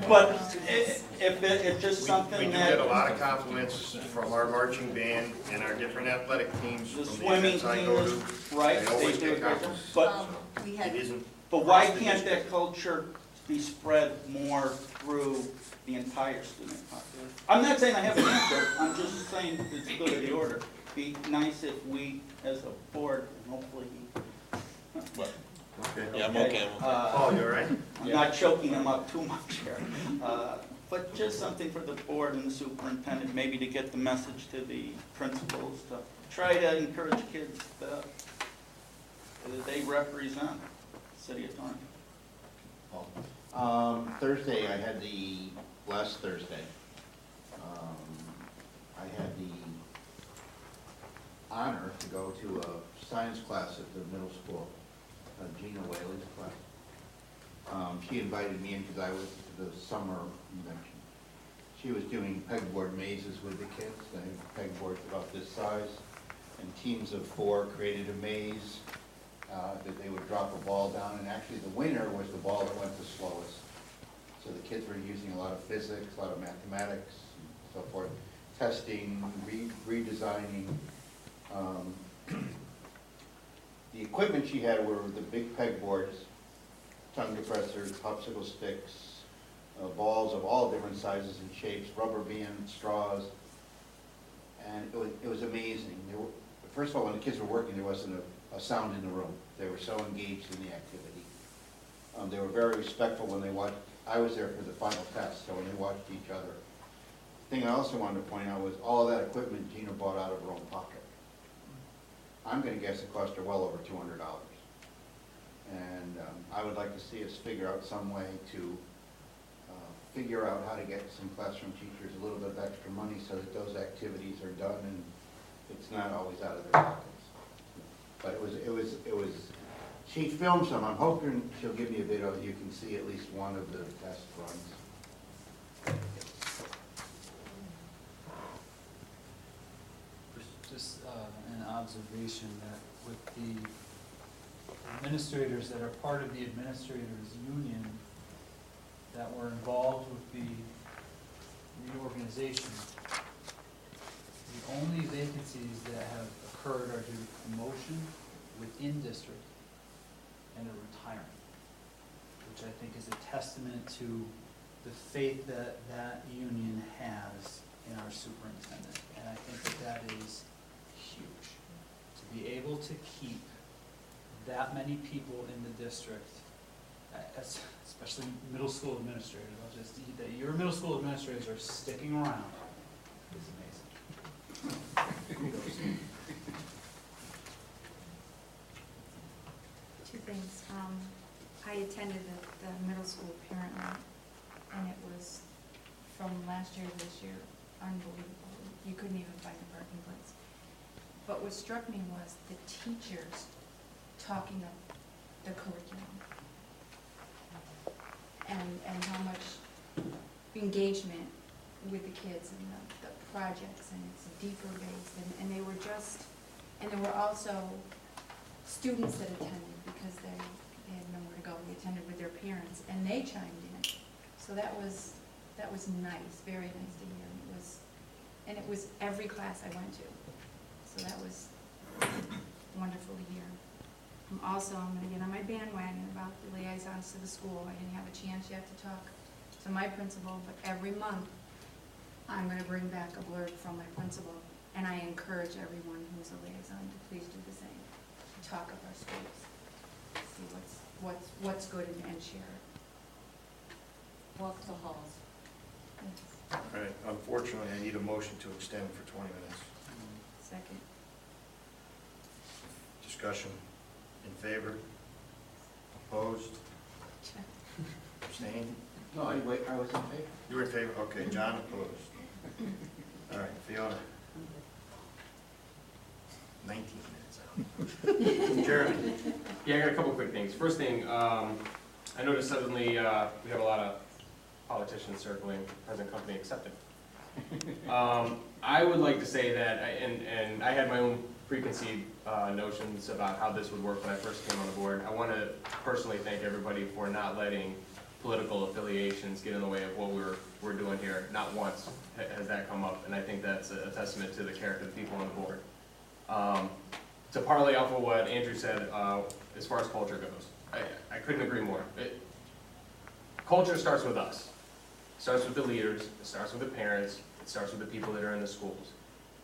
But if it's just something We do that... get a lot of compliments from our marching band and our different athletic teams. The from swimming events I team go is, to. right, They they always do a get great job. compliments. But, We It had, isn't. but why across the can't district. that culture be spread more through the entire student population? I'm not saying I have an answer, I'm just saying it's good of the order. Be nice if we, as a board, and hopefully, Okay. Yeah, I'm okay. Paul, you all right? I'm not choking them up too much here. But just something for the board and the superintendent, maybe to get the message to the principals, to try to encourage kids that they represent the city of Torrington. Thursday, last Thursday, I had the honor to go to a science class at the middle school, Gina Whaley's class. She invited me in because I was to the summer convention. She was doing pegboard mazes with the kids. They had pegboards about this size. And teams of 4 created a maze that they would drop a ball down. And actually the winner was the ball that went the slowest. So the kids were using a lot of physics, a lot of mathematics, so forth, testing, redesigning. The equipment she had were the big pegboards, tongue depressors, popsicle sticks, balls of all different sizes and shapes, rubber bands, straws, and it was amazing. First of all, when the kids were working, there wasn't a sound in the room. They were so engaged in the activity. They were very respectful when they watched. I was there for the final test, so when they watched each other. The thing I also wanted to point out was all of that equipment Gina bought out of her own pocket. I'm going to guess it cost her well over $200. And I would like to see us figure out some way to figure out how to get some classroom teachers a little bit of extra money so that those activities are done and it's not always out of their pockets. But it was, she filmed some. I'm hoping she'll give me a video you can see at least one of the test runs. Just an observation that with the administrators that are part of the administrators union that were involved with the reorganization, the only vacancies that have occurred are due to promotion within district and a retirement, which I think is a testament to the faith that that union has in our superintendent. And I think that that is huge. To be able to keep that many people in the district, especially middle school administrators, that your middle school administrators are sticking around is amazing. Two things. I attended the middle school parent night, and it was, from last year to this year, unbelievable. You couldn't even find a parking place. But what struck me was the teachers talking of the curriculum and how much engagement with the kids and the projects, and it's deeper based, and they were just, and there were also students that attended because they had nowhere to go. They attended with their parents, and they chimed in. So that was nice, very nice to hear. And it was every class I went to. So that was wonderful to hear. I'm going to get on my bandwagon about the liaisons to the school. I didn't have a chance yet to talk to my principal, but every month I'm going to bring back a blurb from my principal, and I encourage everyone who's a liaison to please do the same. Talk of our schools, see what's good, and share it. Walk the halls. All right, unfortunately, I need a motion to extend for 20 minutes. Second. Discussion in favor? Opposed? Abstained? No, I was in favor. You were in favor? Okay, John opposed. All right, Fiona. 19 minutes out. Jeremy? Yeah, I got a couple quick things. First thing, I noticed suddenly we have a lot of politicians circling, present company accepted. I would like to say that, and I had my own preconceived notions about how this would work when I first came on the board. I want to personally thank everybody for not letting political affiliations get in the way of what we're doing here. Not once has that come up, and I think that's a testament to the character of the people on the board. To parlay off of what Andrew said, as far as culture goes, I couldn't agree more. Culture starts with us. It starts with the leaders, it starts with the parents, it starts with the people that are in the schools.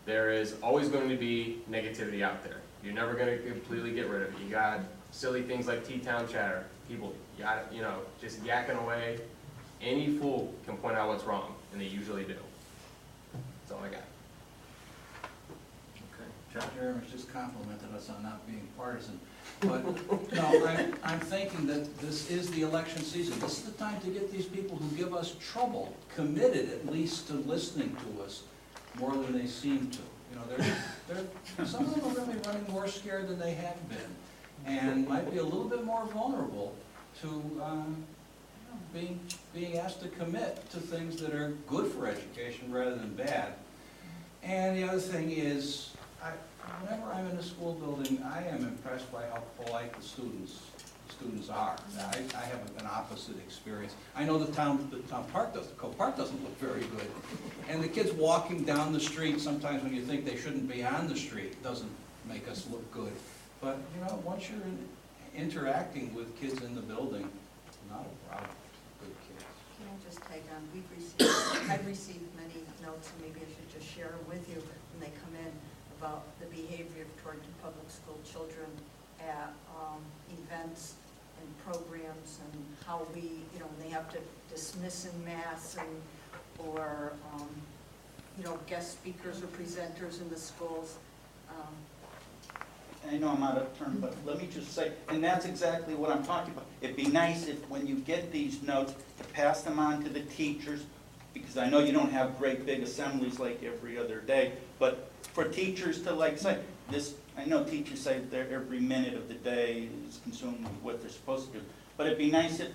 There is always going to be negativity out there. You're never going to completely get rid of it. You got silly things like T-town chatter, people, just yakking away. Any fool can point out what's wrong, and they usually do. That's all I got. Okay, John? Jeremy's just complimented us on not being partisan. But, no, I'm thinking that this is the election season. This is the time to get these people who give us trouble committed at least to listening to us more than they seem to. Some of them are really running more scared than they have been, and might be a little bit more vulnerable to being asked to commit to things that are good for education rather than bad. And the other thing is, whenever I'm in a school building, I am impressed by how polite the students are. I have an opposite experience. I know the town park doesn't look very good. And the kids walking down the street, sometimes when you think they shouldn't be on the street, doesn't make us look good. But, once you're interacting with kids in the building, not a problem, good kids. Can I just tag on, I've received many notes, and maybe I should just share them with you when they come in, about the behavior toward the public school children at events and programs, and how we, when they have to dismiss in mass, or guest speakers or presenters in the schools. I know I'm out of turn, but let me just say, and that's exactly what I'm talking about. It'd be nice if, when you get these notes, to pass them on to the teachers, because I know you don't have great big assemblies like every other day, but for teachers to say, this, I know teachers say that every minute of the day is consumed with what they're supposed to do, but it'd be nice if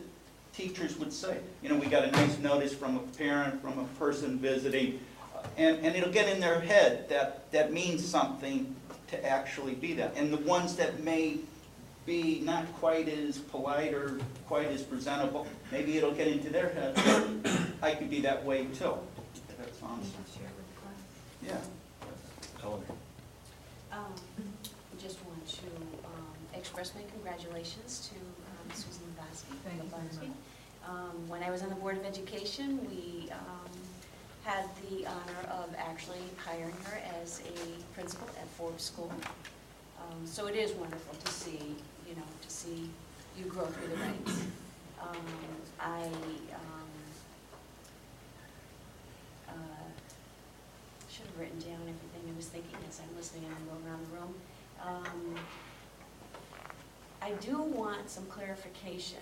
teachers would say, we got a nice notice from a parent, from a person visiting, and it'll get in their head that means something to actually be that. And the ones that may be not quite as polite or quite as presentable, maybe it'll get into their head, I could be that way too. That's awesome. Yeah. Just want to express my congratulations to Susan Lebowski. Thank you very much. When I was on the Board of Education, we had the honor of actually hiring her as a principal at Forbes School. So it is wonderful to see, you grow through the ranks. I should have written down everything I was thinking as I'm listening and I'm going around the room. I do want some clarification.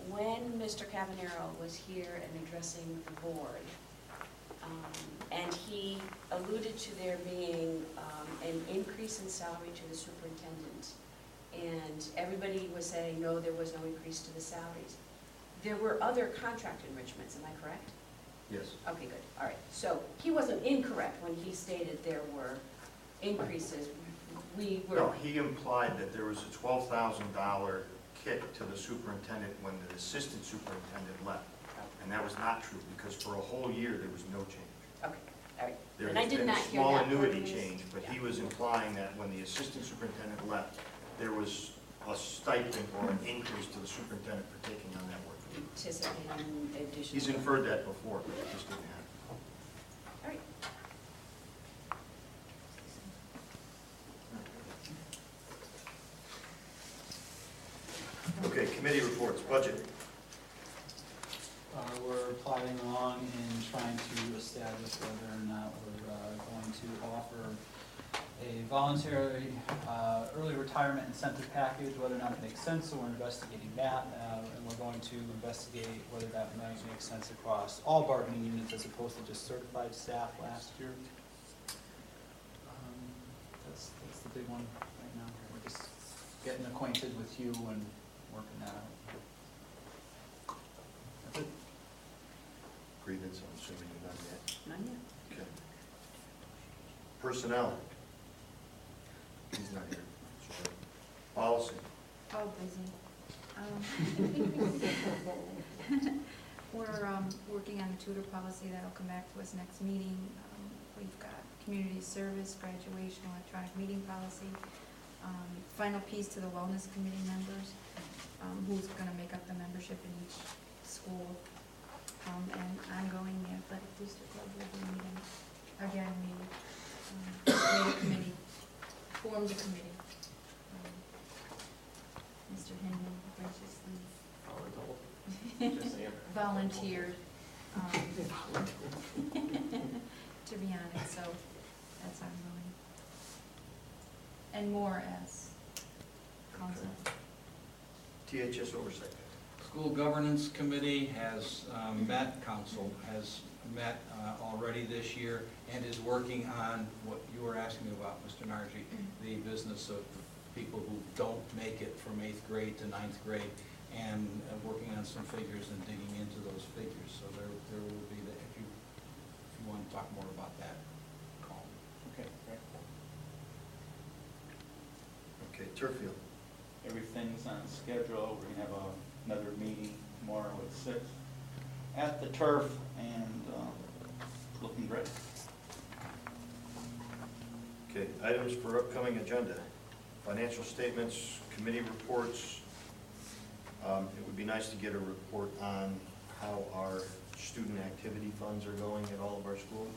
When Mr. Cavanero was here and addressing the board, and he alluded to there being an increase in salary to the superintendent, and everybody was saying, no, there was no increase to the salaries. There were other contract enrichments, am I correct? Yes. Okay, good, all right. So he wasn't incorrect when he stated there were increases. No, he implied that there was a $12,000 kick to the superintendent when the assistant superintendent left. And that was not true, because for a whole year, there was no change. Okay, all right. There And I has did been a not hear small that annuity part of this. change, but he Yeah. was implying that when the assistant superintendent left, there was a stipend or an increase to the superintendent for taking on that work. Anticipating additional. He's inferred that before, but it just didn't happen. All right. Okay, committee reports, budget. We're plodding along and trying to establish whether or not we're going to offer a voluntary early retirement incentive package, whether or not it makes sense, so we're investigating that, and we're going to investigate whether that might make sense across all bargaining units as opposed to just certified staff last year. That's the big one right now. We're just getting acquainted with you and working that out. That's it. Grievance, I'm assuming you're not yet. Not yet. Okay. Personnel. He's not here. Sorry. Policy. Oh, busy. We're working on the tutor policy that'll come back to us next meeting. We've got community service, graduation, electronic meeting policy. Final piece to the wellness committee members, who's gonna make up the membership in each school. And ongoing, the athletic booster club will be meeting. Again, we made a committee, formed a committee. Mr. Hinman graciously Just saying. volunteered to be on it, so that's ongoing. And more as council. THS oversight. School Governance Committee has council has met already this year and is working on what you were asking about, Mr. Nargi, the business of people who don't make it from 8th grade to 9th grade. and working on some figures and digging into those figures. So there will be, if you want to talk more about that, call me. Okay, great. Okay, turf field. Everything's on schedule. We're gonna have another meeting tomorrow at 6 at the turf, and looking great. Okay, items for upcoming agenda. Financial statements, committee reports. It would be nice to get a report on how our student activity funds are going at all of our schools.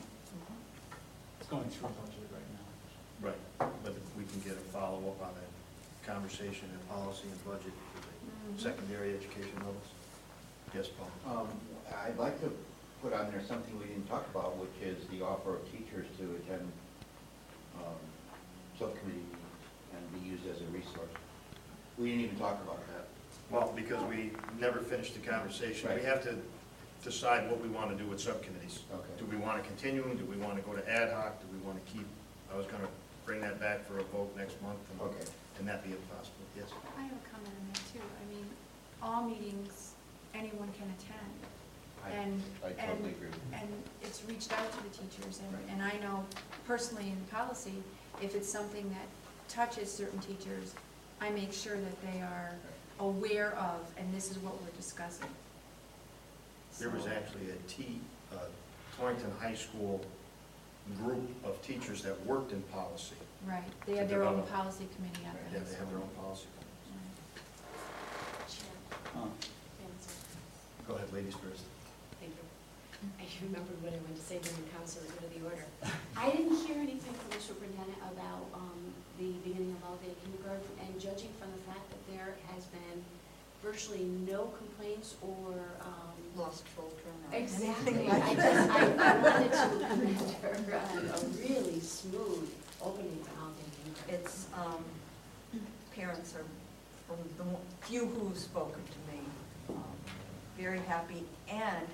It's going through budget right now. Right, but if we can get a follow-up on that conversation and policy and budget for the secondary education levels. Yes, Paul? I'd like to put on there something we didn't talk about, which is the offer of teachers to attend subcommittee meetings and be used as a resource. We didn't even talk about that. Well, because we never finished the conversation. We Right. have to decide what we want to do with subcommittees. Okay. Do we want to continue them? Do we want to go to ad hoc? Do we want to keep, I was going to bring that back for a vote next month. Okay. And that be possible, yes? I have a comment on that too. I mean, all meetings, anyone can attend. And I totally agree with you. And it's reached out to the teachers, and I know personally in policy, if it's something that touches certain teachers, I make sure that they are aware of, and this is what we're discussing. There was So- actually a Torrington High School group of teachers that worked in policy. Right, they To have their own develop. policy committee on Yeah, that. they have their own policy. Go ahead, ladies first. Thank you. I remembered what I wanted to say during the council, go to the order. I didn't hear anything from the superintendent about the beginning of all-day kindergarten, and judging from the fact that there has been virtually no complaints or Lost children or exactly. anything like I that. wanted to commend her on a really smooth opening to all-day kindergarten. It's, parents are, from the few who've spoken to me, very happy. And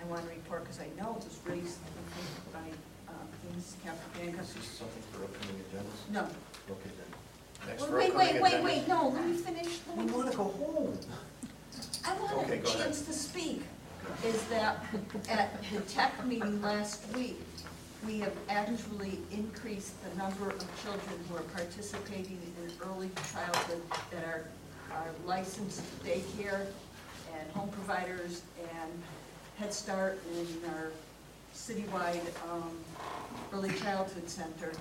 I want to report, because I know it was raised by Ms. Capabianca. Is this something for upcoming agendas? No. Okay, then. Next Wait, for wait, upcoming wait, agendas. wait, no, let me finish. We want to go home. I want Okay, a go ahead. chance to speak, is that at the tech meeting last week, we have actually increased the number of children who are participating in early childhood that are licensed daycare and home providers and Head Start and our citywide early childhood center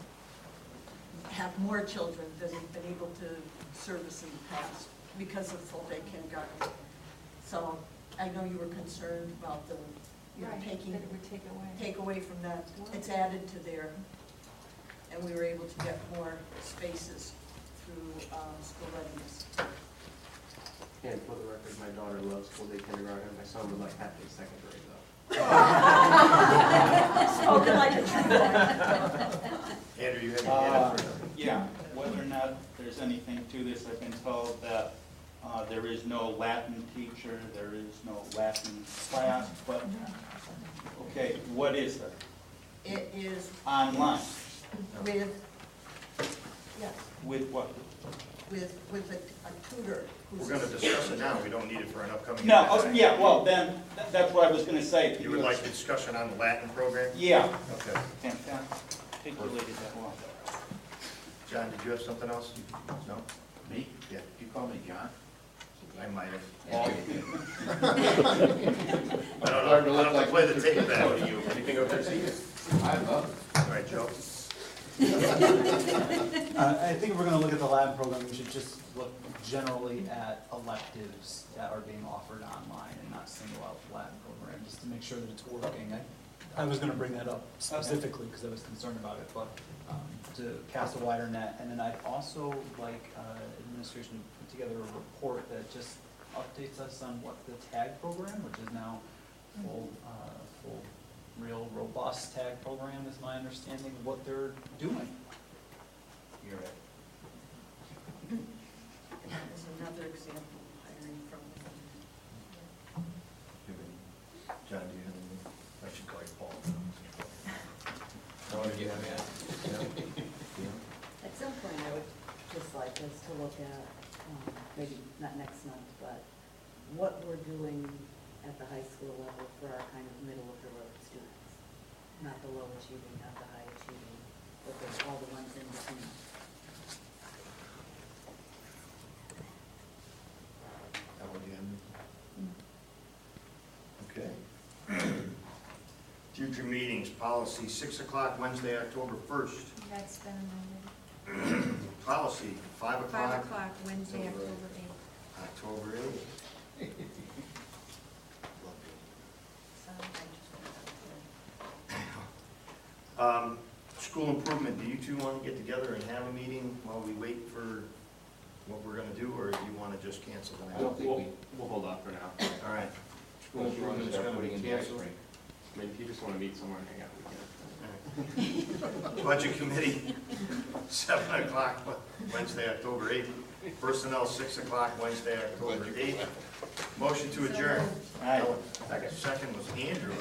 have more children than we've been able to service in the past because of full-day kindergarten. So I know you were concerned about the, you know, Right, taking, that it would take away. from that. It's added to there, and we were able to get more spaces through school readiness. And for the record, my daughter loves full-day kindergarten, my son would like half-day second grade though. Spoken like a true boy. Andrew, you have your hand up for Yeah, whether or not there's anything to this, I've been told that there is no Latin teacher, there is no Latin class, but, okay, what is there? It is Online, with, yes, with what? with a tutor who's. We're going to discuss it now, we don't need it for an upcoming. No, agenda. yeah, well, then, that's what I was gonna say. You would like a discussion on the Latin program? Yeah, Okay. fantastic, articulated that well. John, did you have something else? No? Me? Yeah, You call me John? I might have. Paul? I don't know, I'll have to play the tape back. So do you, anything over there, see? I love it. All right, Joe? I think if we're gonna look at the lab program, we should just look generally at electives that are being offered online and not single out the lab program, just to make sure that it's working. I was gonna bring that up specifically because I was concerned about it, but to cast a wider net. And then I'd also like administration to put together a report that just updates us on what the TAG program, which is now full, real robust TAG program is my understanding, of what they're doing. You're right. That was another example of hiring from. John, do you have anything? I should call you Paul. I want to get him At some point, I would just like us to look at, maybe not next month, but what we're doing at the high school level for our kind of middle of the road students. Not the low achieving, not the high achieving, but all the ones in between. That would end. Okay. Future meetings, policy, 6 o'clock Wednesday, October 1st. That's been amended. Policy, 5 o'clock. 5 o'clock, Wednesday, October 8th. October 8th. School improvement, do you two want to get together and have a meeting while we wait for what we're gonna do, or do you want to just cancel I tonight? don't think we, We'll hold off for now. All right. School unless you want improvement to is start gonna putting be in the ice canceled. rink. I mean, if you just wanna meet somewhere and hang out, we can. Budget committee, 7 o'clock Wednesday, October 8th. Personnel, 6 o'clock Wednesday, October 8th. Motion to adjourn. Aye. Second was Andrew.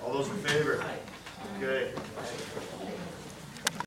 All those in favor? Okay.